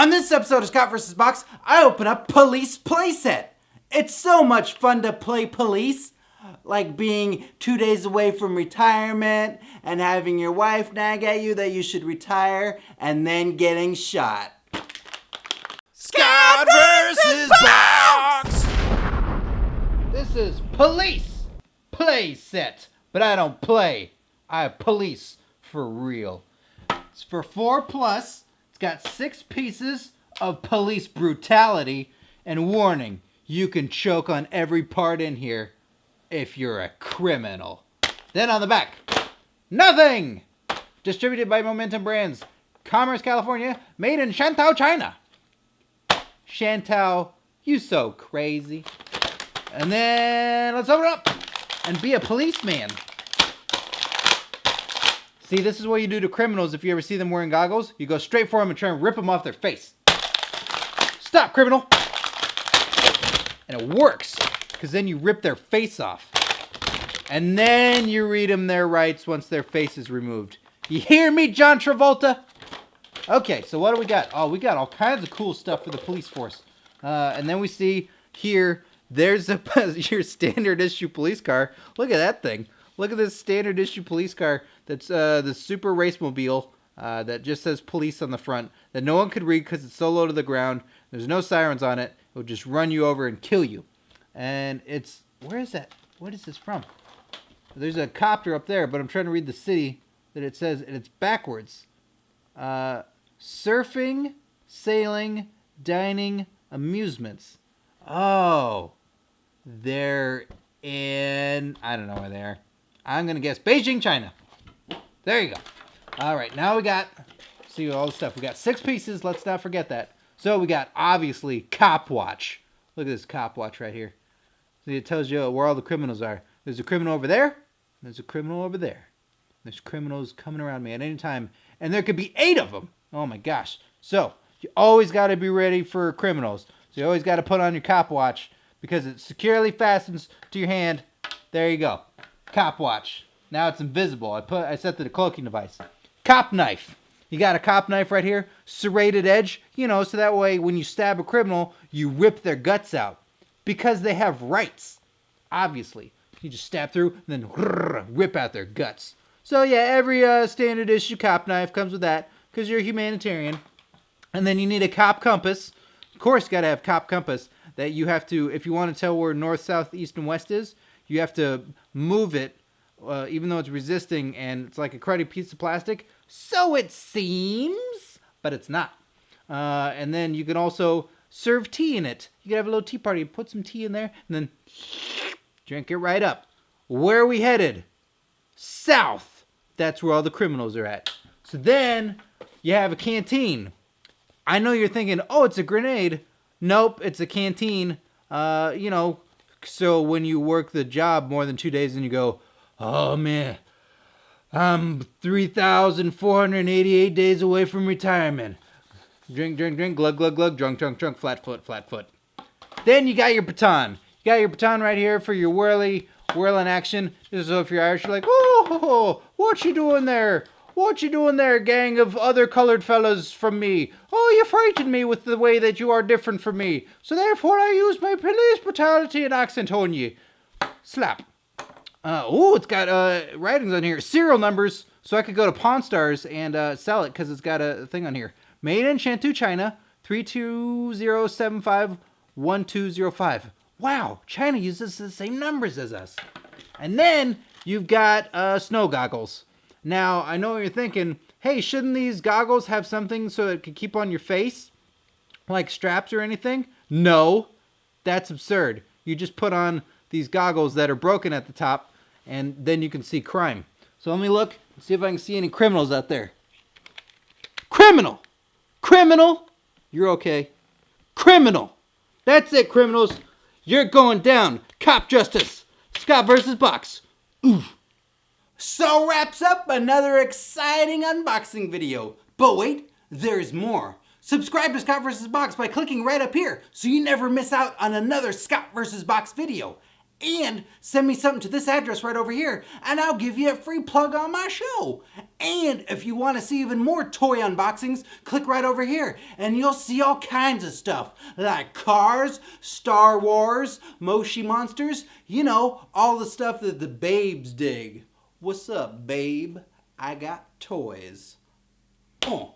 On this episode of Scott vs. Box, I open up Police Playset. It's so much fun to play police, like being 2 days away from retirement and having your wife nag at you that you should retire and then getting shot. Scott vs. Box! This is Police Playset, but I don't play. I police for real. It's for 4+. It's got 6 pieces of police brutality, and warning, you can choke on every part in here if you're a criminal. Then on the back, nothing! Distributed by Momentum Brands, Commerce, California, made in Shantou, China. Shantou, you so crazy. And then let's open it up and be a policeman. See, this is what you do to criminals if you ever see them wearing goggles. You go straight for them and try and rip them off their face. Stop, criminal! And it works, because then you rip their face off. And then you read them their rights once their face is removed. You hear me, John Travolta? Okay, so what do we got? Oh, we got all kinds of cool stuff for the police force. And then we see here, there's your standard issue police car. Look at that thing. Look at this standard issue police car that's the super race mobile that just says police on the front that no one could read because it's so low to the ground. There's no sirens on it. It will just run you over and kill you. And it's, where is that? What is this from? There's a copter up there, but I'm trying to read the city that it says, and it's backwards. Surfing, sailing, dining, amusements. Oh, they're in, I don't know where they are. I'm going to guess Beijing, China. There you go. All right, now we got, see all the stuff. We got 6 pieces. Let's not forget that. So we got, obviously, Cop Watch. Look at this Cop Watch right here. See, it tells you where all the criminals are. There's a criminal over there. There's a criminal over there. There's criminals coming around me at any time. And there could be 8 of them. Oh, my gosh. So you always got to be ready for criminals. So you always got to put on your Cop Watch because it securely fastens to your hand. There you go. Cop Watch. Now it's invisible. I set the cloaking device. Cop Knife. You got a cop knife right here. Serrated edge. You know, so that way when you stab a criminal, you rip their guts out. Because they have rights. Obviously. You just stab through and then rip out their guts. So yeah, every standard issue cop knife comes with that. Because you're a humanitarian. And then you need a cop compass. Of course you got to have cop compass. That you have to, if you want to tell where north, south, east, and west is, you have to move it, even though it's resisting and it's like a cruddy piece of plastic. So it seems, but it's not. And then you can also serve tea in it. You can have a little tea party, put some tea in there, and then drink it right up. Where are we headed? South. That's where all the criminals are at. So then you have a canteen. I know you're thinking, oh, it's a grenade. Nope, it's a canteen. You know, so when you work the job more than 2 days and you go, oh man, I'm 3,488 days away from retirement. Drink, drink, drink, glug, glug, glug, drunk, drunk, drunk, flat foot, flat foot. Then you got your baton. You got your baton right here for your whirling action. So if you're Irish, you're like, oh, what you doing there? What you doing there, gang of other colored fellas from me? Oh, you frightened me with the way that you are different from me. So therefore I use my police brutality and accent on you. Slap. It's got writings on here. Serial numbers, so I could go to Pawn Stars and sell it because it's got a thing on here. Made in Shantou, China, 320751205. Wow, China uses the same numbers as us. And then you've got snow goggles. Now, I know what you're thinking, hey, shouldn't these goggles have something so it could keep on your face? Like straps or anything? No, that's absurd. You just put on these goggles that are broken at the top, and then you can see crime. So let me look and see if I can see any criminals out there. Criminal! Criminal! You're okay. Criminal! That's it, criminals. You're going down. Cop justice. Scott vs. Box. Ooh. So wraps up another exciting unboxing video. But wait, there's more. Subscribe to Scott vs. Box by clicking right up here so you never miss out on another Scott vs. Box video. And send me something to this address right over here, and I'll give you a free plug on my show. And if you want to see even more toy unboxings, click right over here, and you'll see all kinds of stuff, like cars, Star Wars, Moshi Monsters, you know, all the stuff that the babes dig. What's up, babe? I got toys. Oh.